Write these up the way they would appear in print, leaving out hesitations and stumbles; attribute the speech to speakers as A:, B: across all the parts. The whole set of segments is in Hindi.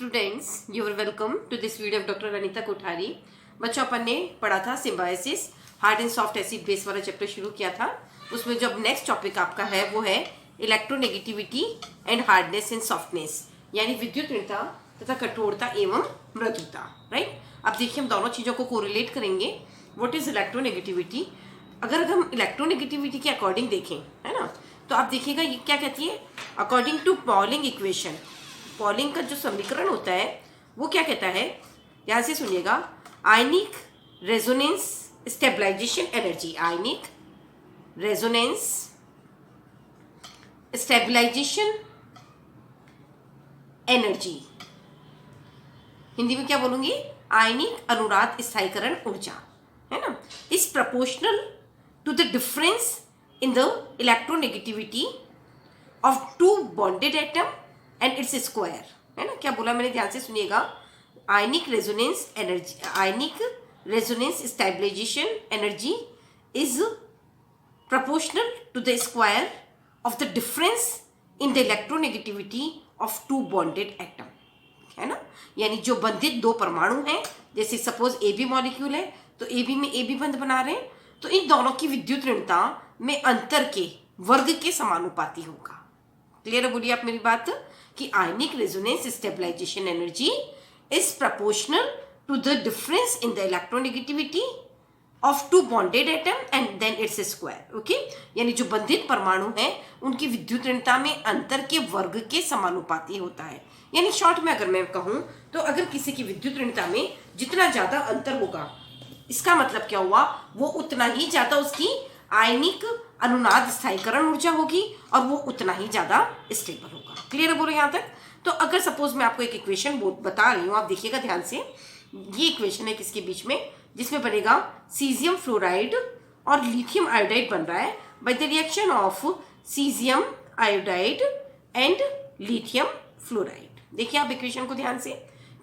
A: Students, you are welcome to this video of doctor Anita Kothari. बच्चों, अपन ने पढ़ा था symbiosis, hard and soft acid base वाला चैप्टर शुरू किया था। उसमें जो अब नेक्स्ट टॉपिक आपका है वो है electronegativity and hardness and softness, यानी विद्युत ऋणता तथा कठोरता एवं मृदुता। राइट, अब देखिए हम दोनों चीज़ों को कोरिलेट करेंगे। What is electronegativity? अगर हम इलेक्ट्रोनेगेटिविटी के अकॉर्डिंग देखें, है ना, तो आप देखिएगा ये क्या कहती है। According to Pauling equation, Pauling का जो समीकरण होता है वो क्या कहता है, ध्यान से सुनिएगा। Ionic resonance stabilisation energy, ionic resonance stabilisation energy, Hindi में क्या बोलूंगी, आयनिक अनुनाद स्थायीकरण ऊर्जा, है ना, is proportional to the difference in the electronegativity of two bonded atom and its square, है ना। क्या बोला मैंने, ध्यान से सुनिएगा। Ionic resonance energy, ionic resonance stabilisation energy is proportional to the square of the difference in the electronegativity of two bonded atom, है ना। यानी जो बंधित दो परमाणु हैं, जैसे सपोज ए बी मॉलिक्यूल है तो ए बी में ए बी बंध बना रहे हैं, तो इन दोनों की विद्युत ऋणता में अंतर के वर्ग के समानुपाती होगा। क्लियर है, बोलिए आप मेरी बात, कि ionic resonance stabilisation energy is proportional to the difference in the electronegativity of two bonded atom and then its square. Okay, यानी जो बंधित परमाणु हैं उनकी विद्युत ऋणता में अंतर के वर्ग के समानुपाती होता है। यानी शॉर्ट में अगर मैं कहूं तो अगर किसी की विद्युत ऋणता में जितना ज्यादा अंतर होगा, इसका मतलब क्या हुआ, वो उतना ही ज्यादा उसकी आयनिक अनुनाद स्थायीकरण ऊर्जा होगी और वो उतना ही ज्यादा स्टेबल होगा। क्लियर है, बोलो यहाँ तक। तो अगर सपोज मैं आपको एक इक्वेशन बता रही हूँ, आप देखिएगा ध्यान से। ये इक्वेशन है किसके बीच में, जिसमें बनेगा सीजियम फ्लोराइड और लिथियम आयोडाइड बन रहा है by the reaction of caesium iodide and lithium fluoride. देखिए आप इक्वेशन को ध्यान से,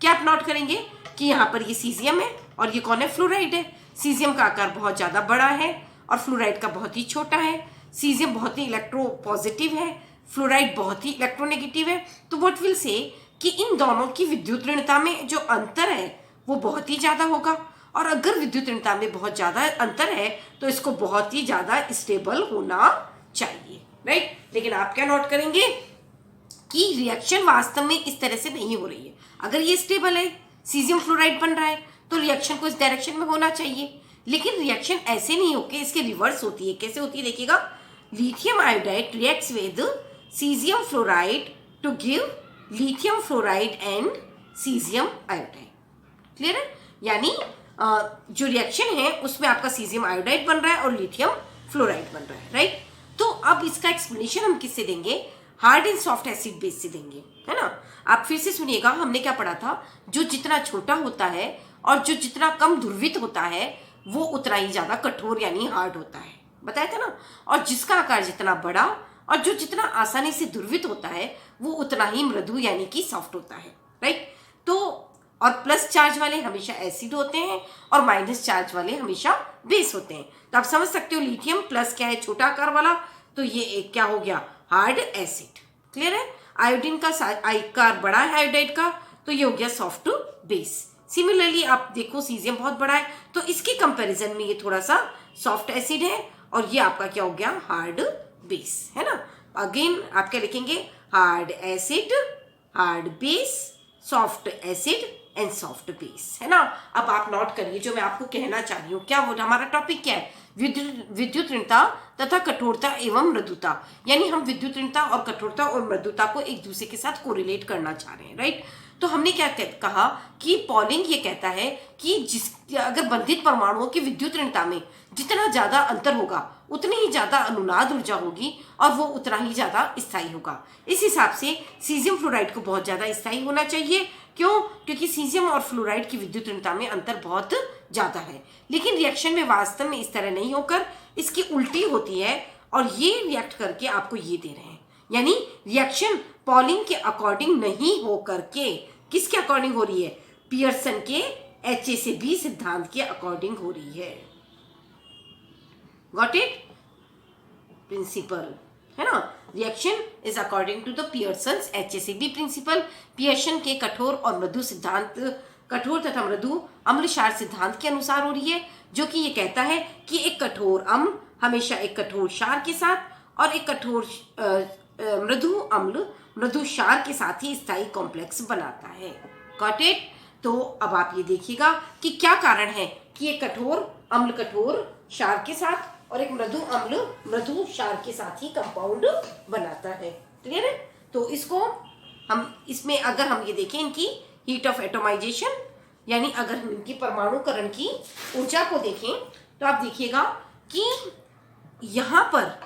A: क्या आप नोट करेंगे कि यहाँ पर ये सीजियम है और ये कौन है, फ्लोराइड है। सीजियम का आकार बहुत ज्यादा बड़ा है और फ्लोराइड का बहुत ही छोटा है। सीजियम बहुत ही इलेक्ट्रो पॉजिटिव है, फ्लोराइड बहुत ही इलेक्ट्रोनेगेटिव है। तो व्हाट विल से कि इन दोनों की विद्युत ऋणता में जो अंतर है वो बहुत ही ज्यादा होगा, और अगर विद्युत ऋणता में बहुत ज्यादा अंतर है तो इसको बहुत ही ज्यादा स्टेबल होना चाहिए। राइट, लेकिन आप क्या नोट करेंगे कि रिएक्शन वास्तव में इस तरह से नहीं हो रही है। अगर ये स्टेबल है, सीजियम फ्लोराइड बन रहा है, तो रिएक्शन को इस डायरेक्शन में होना चाहिए, लेकिन रिएक्शन ऐसे नहीं होके इसके रिवर्स होती है। कैसे होती है, देखिएगा। Lithium iodide reacts with cesium fluoride to give lithium fluoride and cesium iodide. Clear है, यानी जो रिएक्शन है उसमें आपका सीजियम आयोडाइड बन रहा है और लिथियम फ्लोराइड बन रहा है। राइट, तो अब इसका एक्सप्लेनेशन हम किससे देंगे, hard and soft acid base से देंगे, है ना। आप फिर से सुनिएगा, हमने क्या पढ़ा था, जो जितना छोटा होता है और जो जितना कम ध्रुवित होता है वो उतना ही ज्यादा कठोर यानी हार्ड होता है, बताया था ना। और जिसका आकार जितना बड़ा और जो जितना आसानी से ध्रुवित होता है वो उतना ही मृदु यानी कि सॉफ्ट होता है। राइट, तो और प्लस चार्ज वाले हमेशा एसिड होते हैं और माइनस चार्ज वाले हमेशा बेस होते हैं। तो आप समझ सकते हो, लिथियम प्लस क्या है, छोटा आकार वाला, तो ये एक क्या हो गया, हार्ड एसिड। क्लियर है, आयोडीन का आकार बड़ा है आयोडाइड का, तो ये हो गया सॉफ्ट बेस। सिमिलरली आप देखो सीजियम बहुत बड़ा है तो इसके कंपैरिजन में ये थोड़ा सा सॉफ्ट एसिड है और ये आपका क्या हो गया, हार्ड बेस, है ना। अगेन आप क्या लिखेंगे, hard acid, hard base, soft acid and soft base, है ना। अब आप नोट करिए जो मैं आपको कहना चाह रही हूँ, क्या वो हमारा टॉपिक क्या है, विद्युत ऋणता तथा कठोरता एवं मृदुता। यानी हम विद्युत ऋणता और कठोरता और मृदुता को एक दूसरे के साथ कोरिलेट करना चाह रहे हैं। राइट, तो हमने क्या कहा कि पॉलिंग ये कहता है कि अगर बंधित परमाणुओं की विद्युत ऋणता में जितना ज्यादा अंतर होगा उतनी ही ज्यादा अनुनाद ऊर्जा होगी और वो उतना ही ज्यादा स्थायी होगा। इस हिसाब से सीजियम फ्लोराइड को बहुत ज्यादा स्थायी होना चाहिए। क्यों? क्योंकि सीजियम और फ्लोराइड की विद्युत ऋणता में अंतर बहुत ज्यादा है, लेकिन रिएक्शन में वास्तव में इस तरह नहीं होकर इसकी उल्टी होती है और ये रिएक्ट करके आपको ये दे रहे हैं। यानी रिएक्शन पॉलिंग के अकॉर्डिंग नहीं हो करके किसके अकॉर्डिंग हो रही है, पियर्सन के HA से B सिद्धांत के अकॉर्डिंग हो रही है। Got it, principle. है ना। Reaction is according to the Pearson's HACB principle, Pearson के कठोर और मृदु सिद्धांत, कठोर तथा मृदु अम्ल क्षार सिद्धांत के अनुसार हो रही है, जो कि ये कहता है कि एक कठोर अम्ल हमेशा एक कठोर क्षार के साथ और एक कठोर मृदु अम्ल मृदु क्षार के साथ ही स्थायी कॉम्प्लेक्स बनाता है। Got it. तो अब आप ये देखिएगा कि क्या कारण है कि एक कठोर अम्ल कठोर क्षार के साथ और एक मृदु अम्ल मृदु क्षार के साथ ही कंपाउंड बनाता है। क्लियर है। तो इसको हम इसमें अगर हम ये देखें इनकी हीट ऑफ एटोमाइजेशन, यानी अगर हम इनकी परमाणुकरण की ऊर्जा को देखें तो आप देखिएगा कि यहाँ पर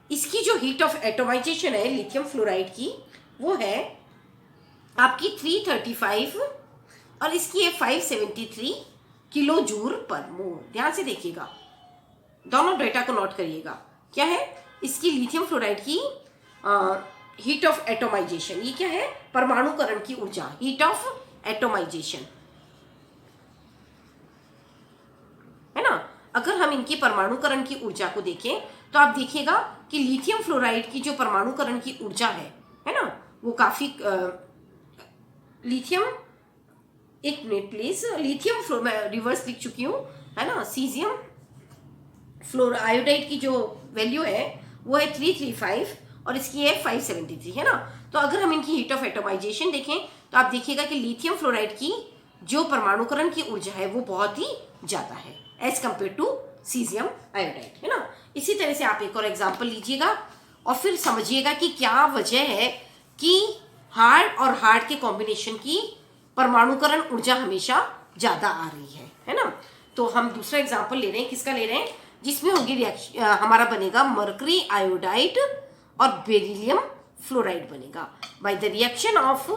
A: इसकी जो हीट ऑफ एटोमाइजेशन है लिथियम फ्लोराइड की, वो है आपकी 335 और इसकी है 573 किलो जूल पर मोल। ध्यान से देखिएगा, दोनों डेटा को नोट करिएगा। क्या है इसकी लिथियम फ्लोराइड की हीट ऑफ एटोमाइजेशन, ये क्या है परमाणुकरण की ऊर्जा, हीट ऑफ एटोमाइजेशन, है ना। अगर हम इनकी परमाणुकरण की ऊर्जा को देखें तो आप देखिएगा कि लिथियम फ्लोराइड की जो परमाणुकरण की ऊर्जा है ना, वो काफी लिथियम, एक मिनट प्लीज, लिथियम मैं रिवर्स लिख चुकी हूँ, है ना। सीजियम फ्लोराइड की जो वैल्यू है वो है 335 और इसकी है 573, है ना। तो अगर हम इनकी हीट ऑफ एटोमाइजेशन देखें तो आप देखिएगा कि लिथियम फ्लोराइड की जो परमाणुकरण की ऊर्जा है वो बहुत ही ज्यादा है as compare to cesium iodide, है ना। इसी तरह से आप एक और एग्जांपल लीजिएगा और फिर समझिएगा कि क्या वजह है कि हार्ड और हार्ड के कॉम्बिनेशन की परमाणुकरण ऊर्जा हमेशा ज्यादा आ रही है ना। तो हम दूसरा एग्जांपल ले रहे हैं, किसका ले रहे हैं, जिसमें होगी रिएक्शन हमारा बनेगा मर्करी आयोडाइड और बेरिलियम फ्लोराइड बनेगा by the reaction of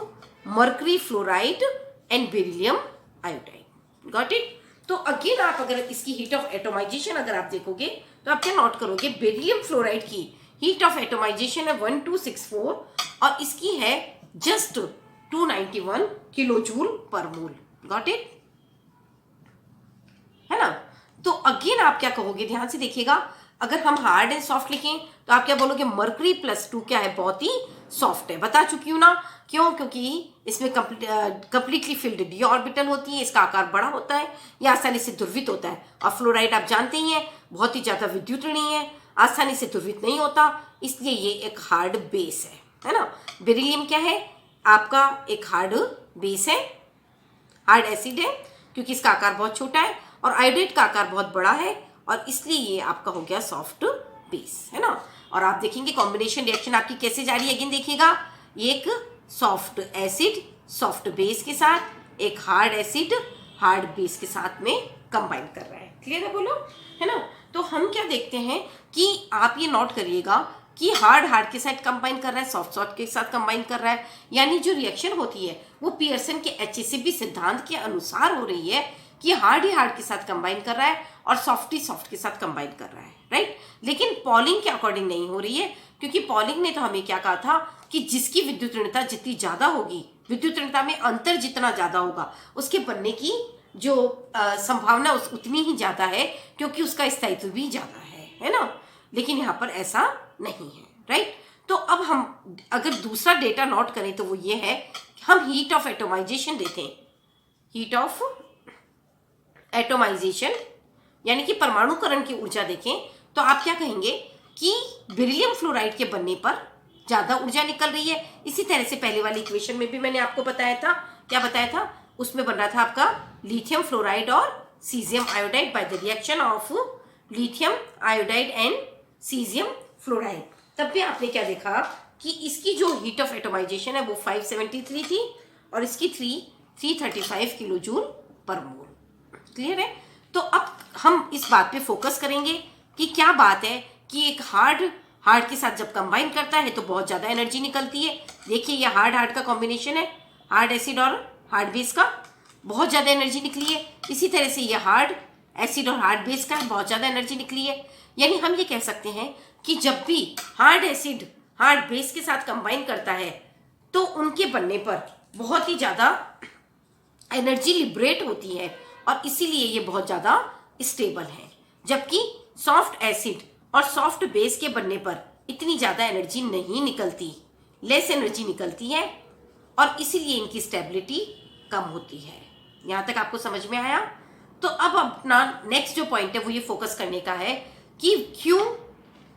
A: mercury fluoride and beryllium iodide. Got it. तो अगेन आप अगर इसकी हीट ऑफ एटोमाइजेशन अगर आप देखोगे तो आप क्या नोट करोगे, बेरिलियम फ्लोराइड की हीट ऑफ एटोमाइजेशन है 1264 और इसकी है जस्ट 291 किलो जूल पर मोल। गॉट इट, है ना। तो अगेन आप क्या कहोगे, ध्यान से देखिएगा, अगर हम हार्ड एंड सॉफ्ट लिखें तो आप क्या बोलोगे, मर्करी +2 क्या है, बहुत ही सॉफ्ट है। बता चुकी हूं ना, क्यों, क्योंकि इसमें कंप्लीटली फिल्ड डी ऑर्बिटल होती है, इसका आकार बड़ा होता है, यह आसानी से ध्रुवित होता है। और फ्लोराइड आप जानते ही हैं बहुत ही ज्यादा विद्युत ऋणी है, आसानी से ध्रुवित नहीं होता, इसलिए ये एक हार्ड बेस है ना। बेरिलियम क्या है, आपका एक हार्ड बेस है, हार्ड एसिड है, क्योंकि इसका आकार बहुत छोटा है, और आयोडाइड का आकार बहुत बड़ा है और इसलिए ये आपका हो गया सॉफ्ट बेस, है ना। और आप देखेंगे कॉम्बिनेशन रिएक्शन आपकी कैसे जा रही है, अगेन देखिएगा, एक सॉफ्ट एसिड सॉफ्ट बेस के साथ एक हार्ड एसिड हार्ड बेस के साथ में कंबाइन कर रहा है। क्लियर है, बोलो, है ना। तो हम क्या देखते हैं कि आप ये नोट करिएगा कि हार्ड हार्ड के साथ कंबाइन कर रहा है, सॉफ्ट सॉफ्ट के साथ कंबाइन कर रहा है, यानी जो रिएक्शन होती है वो पियर्सन के HACB सिद्धांत के अनुसार हो रही है कि हार्ड ही हार्ड के साथ कंबाइन कर रहा है और सॉफ्ट ही सॉफ्ट के साथ कंबाइन कर रहा है, राइट। लेकिन पॉलिंग के अकॉर्डिंग नहीं हो रही है, क्योंकि पॉलिंग ने तो हमें क्या कहा था कि जिसकी विद्युत ऋणता जितनी ज्यादा होगी, विद्युत ऋणता में अंतर जितना ज्यादा होगा, उसके बनने की जो संभावना उतनी ही ज्यादा है, क्योंकि उसका स्थायित्व भी ज्यादा है ना। लेकिन यहाँ पर ऐसा नहीं है, राइट। तो अब हम अगर दूसरा डेटा नोट करें तो वो ये है कि हम हीट ऑफ एटोमाइजेशन देते हैं, हीट ऑफ एटोमाइजेशन यानी कि परमाणुकरण की ऊर्जा देखें तो आप क्या कहेंगे कि बेरिलियम फ्लोराइड के बनने पर ज्यादा ऊर्जा निकल रही है। इसी तरह से पहले वाली इक्वेशन में भी मैंने आपको बताया था, क्या बताया था, उसमें बन रहा था आपका लिथियम फ्लोराइड और caesium iodide by the reaction of lithium iodide and caesium fluoride. तब भी आपने क्या देखा कि इसकी जो हीट ऑफ एटोमाइजेशन है वो 573 थी और इसकी 335 किलो जूल पर मोल। क्लियर है। तो अब हम इस बात पे फोकस करेंगे कि क्या बात है कि एक हार्ड के साथ जब कंबाइन करता है तो बहुत ज्यादा एनर्जी निकलती है। देखिए ये हार्ड का कॉम्बिनेशन है, हार्ड एसिड और हार्ड बेस का, बहुत ज्यादा एनर्जी निकली है। इसी तरह से ये हार्ड एसिड और हार्ड बेस का बहुत ज्यादा एनर्जी निकली है। यानी हम ये कह सकते हैं कि जब भी हार्ड एसिड हार्ड बेस के साथ कंबाइन करता है तो उनके बनने पर बहुत ही ज्यादा एनर्जी लिबरेट होती है और इसीलिए ये बहुत ज्यादा स्टेबल है। जबकि सॉफ्ट एसिड और सॉफ्ट बेस के बनने पर इतनी ज़्यादा एनर्जी नहीं निकलती, लेस एनर्जी निकलती है, और इसीलिए इनकी स्टेबिलिटी कम होती है। यहाँ तक आपको समझ में आया? तो अब अपना नेक्स्ट जो पॉइंट है वो ये फोकस करने का है कि क्यों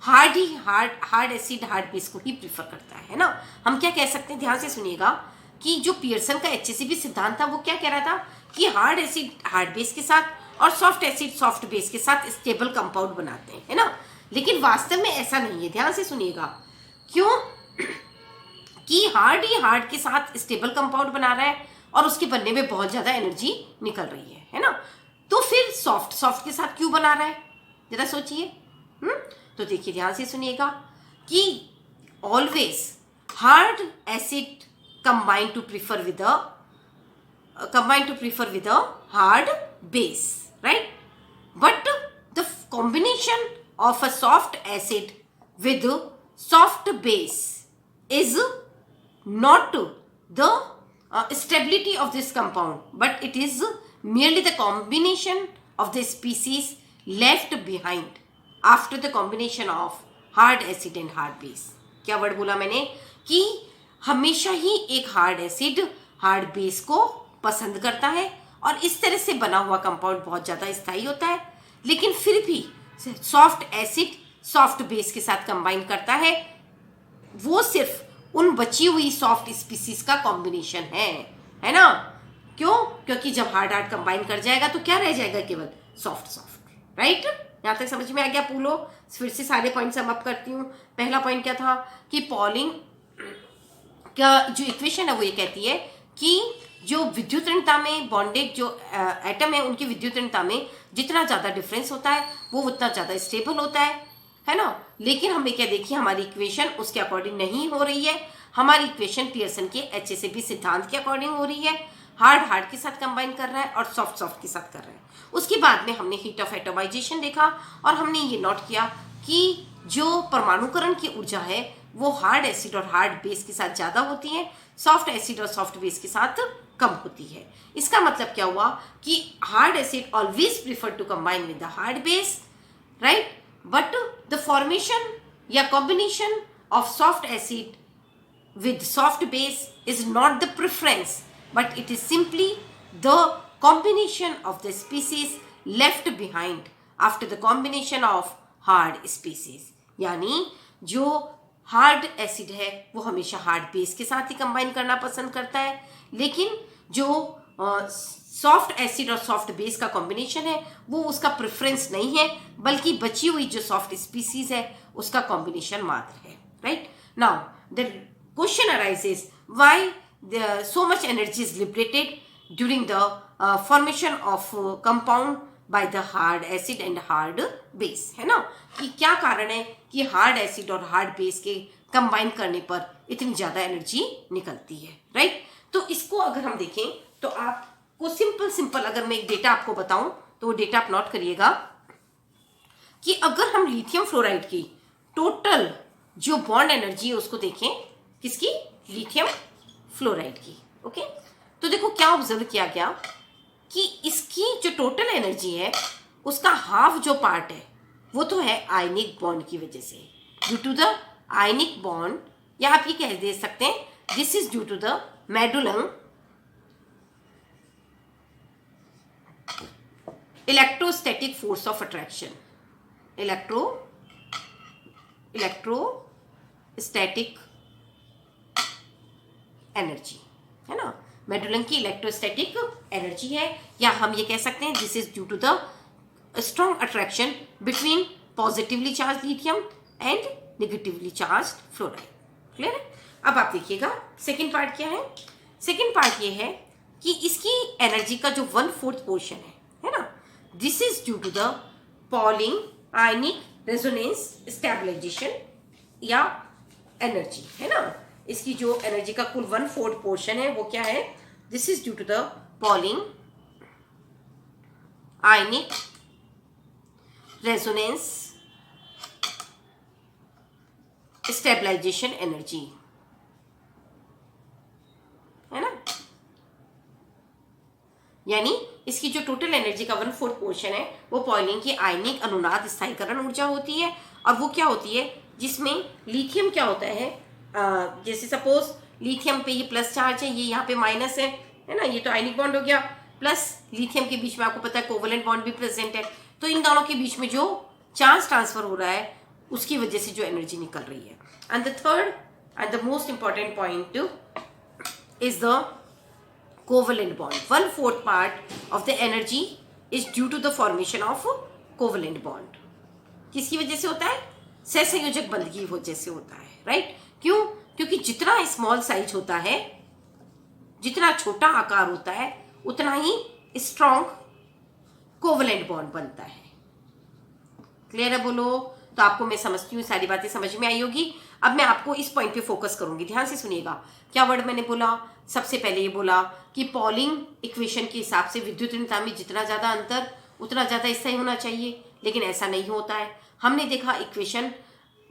A: हार्ड एसिड हार्ड बेस को ही प्रीफर करता है ना। हम क्या कह सकते हैं, ध्यान से सुनिएगा, कि जो पियर्सन का HACCP सिद्धांत था वो क्या कह रहा था कि हार्ड एसिड हार्ड बेस के साथ और सॉफ्ट एसिड सॉफ्ट बेस के साथ स्टेबल कंपाउंड बनाते हैं, है ना। लेकिन वास्तव में ऐसा नहीं है, ध्यान से सुनिएगा। क्यों? कि हार्ड ही हार्ड के साथ स्टेबल कंपाउंड बना रहा है और उसके बनने में बहुत ज़्यादा एनर्जी निकल रही है ना। तो फिर सॉफ्ट के साथ क्यों बना रहा है, जरा सोचिए। तो देखिए, ध्यान से सुनिएगा कि always hard acid combine to prefer with a hard base, right? But the combination of a soft acid with soft base is not the stability of this compound, but it is merely the combination of the species left behind after the combination of hard acid and hard base. क्या वर्ड बोला मैंने? कि हमेशा ही एक हार्ड एसिड हार्ड बेस को पसंद करता है और इस तरह से बना हुआ कंपाउंड बहुत ज़्यादा स्थायी होता है, लेकिन फिर भी सॉफ्ट एसिड सॉफ्ट बेस के साथ कंबाइन करता है। वो सिर्फ उन बची हुई सॉफ्ट स्पीसीज का कॉम्बिनेशन है ना। क्यों? क्योंकि जब हार्ड कंबाइन कर जाएगा तो क्या रह जाएगा? केवल सॉफ्ट, राइट। यहाँ तक समझ में आ गया? पूलो फिर से सारे पॉइंट सम अप करती हूँ। पहला पॉइंट क्या था कि पॉलिंग का जो इक्वेशन है वो ये कहती है कि जो विद्युत ऋणता में बॉन्डेड जो एटम है उनकी विद्युत ऋणता में जितना ज़्यादा डिफरेंस होता है वो उतना ज़्यादा स्टेबल होता है ना। लेकिन हमने क्या देखी, हमारी इक्वेशन उसके अकॉर्डिंग नहीं हो रही है। हमारी इक्वेशन पियर्सन के HACCP सिद्धांत के अकॉर्डिंग हो रही है। हार्ड के साथ कंबाइन कर रहा है और सॉफ्ट के साथ कर रहा है। उसके बाद में हमने हीट ऑफ एटमाइजेशन देखा और हमने ये नोट किया कि जो परमाणुकरण की ऊर्जा है वो हार्ड एसिड और हार्ड बेस के साथ ज़्यादा होती है, सॉफ्ट एसिड और सॉफ्ट बेस के साथ कम होती है। इसका मतलब क्या हुआ कि hard acid always prefer to combine with the hard base, right, but the formation या combination of soft acid with soft base is not the preference, but it is simply the combination of the species left behind after the combination of hard species. यानी जो हार्ड एसिड है वो हमेशा हार्ड बेस के साथ ही कंबाइन करना पसंद करता है, लेकिन जो सॉफ्ट एसिड और सॉफ्ट बेस का कॉम्बिनेशन है वो उसका प्रेफरेंस नहीं है, बल्कि बची हुई जो सॉफ्ट स्पीसीज है उसका कॉम्बिनेशन मात्र है, right. Now the question arises why so much energy is liberated during the formation of compound by the hard acid and hard base, है ना। कि क्या कारण है कि हार्ड एसिड और हार्ड बेस के कंबाइन करने पर इतनी ज़्यादा एनर्जी निकलती है, राइट। तो इसको अगर हम देखें तो आपको सिंपल अगर मैं एक डेटा आपको बताऊं तो वो डेटा आप नोट करिएगा कि अगर हम लिथियम फ्लोराइड की टोटल जो बॉन्ड एनर्जी है उसको देखें, किसकी? लिथियम फ्लोराइड की, ओके। तो देखो क्या ऑब्जर्व किया गया कि इसकी जो टोटल एनर्जी है उसका हाफ जो पार्ट है वो तो है आयनिक बॉन्ड की वजह से, due to the ionic bond, या आप ये कह दे सकते हैं this is due to the Madelung electrostatic force of attraction, electrostatic energy, है ना। मेडुलम की इलेक्ट्रोस्टैटिक एनर्जी है, या हम ये कह सकते हैं this is due to the strong attraction between positively charge lithium and negatively charge fluoride. Clear है? अब आप देखिएगा सेकेंड पार्ट क्या है। सेकेंड पार्ट ये है कि इसकी एनर्जी का जो 1/4 पोर्शन है ना, this is due to the Pauling ionic resonance stabilization या एनर्जी, है ना। इसकी जो एनर्जी का कुल 1/4 पोर्शन है वो क्या है? This is due to the Pauling ionic resonance stabilisation energy, है ना। यानी इसकी जो टोटल एनर्जी का 1/4 पोर्शन है वो पॉलिंग की आयनिक अनुनाद स्थायीकरण ऊर्जा होती है, और वो क्या होती है? जिसमें लिथियम क्या होता है, जैसे सपोज लिथियम पे ये प्लस चार्ज है, ये यहाँ पे माइनस है ना, ये तो आयनिक बॉन्ड हो गया, प्लस लिथियम के बीच में आपको पता है कोवलेंट बॉन्ड भी प्रेजेंट है, तो इन दोनों के बीच में जो चार्ज ट्रांसफर हो रहा है उसकी वजह से जो एनर्जी निकल रही है. And the third and the most important point is the covalent bond. 1/4 part of the energy is due to the formation of covalent bond. किसकी वजह से होता है? सहसंयोजक बंध की वजह से होता है, राइट? क्यों? क्योंकि जितना स्मॉल साइज होता है, जितना छोटा आकार होता है, उतना ही स्ट्रॉन्ग कोवलेंट बॉन्ड बनता है. क्लियर है? बोलो. तो आपको मैं समझती हूँ सारी बातें समझ में आई होगी. अब मैं आपको इस पॉइंट पे फोकस करूंगी, ध्यान से सुनिएगा. क्या वर्ड मैंने बोला? सबसे पहले ये बोला कि पॉलिंग इक्वेशन के हिसाब से विद्युत ऋणता में जितना ज्यादा अंतर उतना ज्यादा स्थायी होना चाहिए, लेकिन ऐसा नहीं होता है. हमने देखा इक्वेशन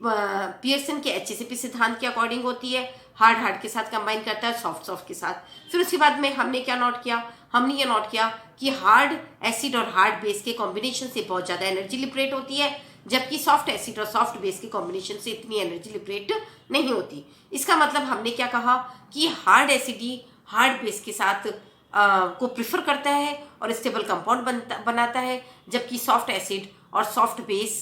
A: पियर्सन के HACP सिद्धांत के अकॉर्डिंग होती है, हार्ड के साथ कंबाइन करता है, सॉफ्ट के साथ. फिर उसके बाद में हमने क्या नोट किया? हमने ये नोट किया कि हार्ड एसिड और हार्ड बेस के कॉम्बिनेशन से बहुत ज़्यादा एनर्जी लिबरेट होती है, जबकि सॉफ्ट एसिड और सॉफ्ट बेस के कॉम्बिनेशन से इतनी एनर्जी लिबरेट नहीं होती. इसका मतलब हमने क्या कहा कि हार्ड एसिड ही हार्ड बेस के साथ को प्रिफर करता है और स्टेबल कंपाउंड बनाता है, जबकि सॉफ्ट एसिड और सॉफ्ट बेस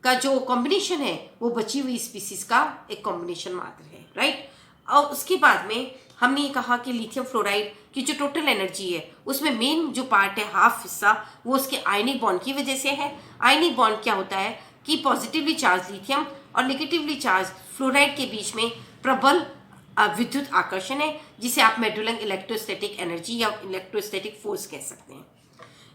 A: का जो कॉम्बिनेशन है वो बची हुई स्पीसीज का एक कॉम्बिनेशन मात्र है, राइट? और उसके बाद में हमने ये कहा कि लिथियम फ्लोराइड की जो टोटल एनर्जी है उसमें मेन जो पार्ट है, हाफ हिस्सा, वो उसके आयनिक बॉन्ड की वजह से है. आयनिक बॉन्ड क्या होता है कि पॉजिटिवली चार्ज लिथियम और नेगेटिवली चार्ज फ्लोराइड के बीच में प्रबल विद्युत आकर्षण है, जिसे आप मेडुलम इलेक्ट्रोस्टैटिक एनर्जी या इलेक्ट्रोस्टैटिक फोर्स कह सकते हैं.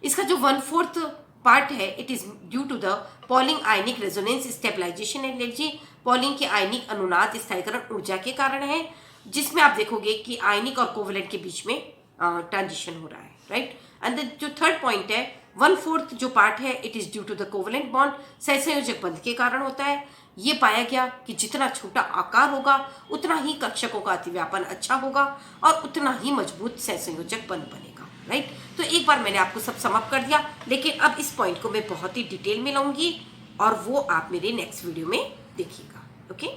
A: इसका जो 1/4 पार्ट है, it is due to the Pauling ionic resonance stabilisation energy. Pauling के आयनिक अनुनाद स्थायीकरण ऊर्जा के कारण है, जिसमें आप देखोगे कि आयनिक और कोवलेंट के बीच में ट्रांजिशन हो रहा है, राइट? एंड जो थर्ड पॉइंट है, 1/4 जो पार्ट है, it is due to the covalent bond, सहसंयोजक बंध के कारण होता है. ये पाया गया कि जितना छोटा आकार होगा उतना ही कक्षकों का अतिव्यापन अच्छा होगा और उतना ही मजबूत सहसंयोजक बंध बनेगा, राइट? तो एक बार मैंने आपको सब समअप कर दिया, लेकिन अब इस पॉइंट को मैं बहुत ही डिटेल में लाऊंगी और वो आप मेरे नेक्स्ट वीडियो में देखिएगा. ओके.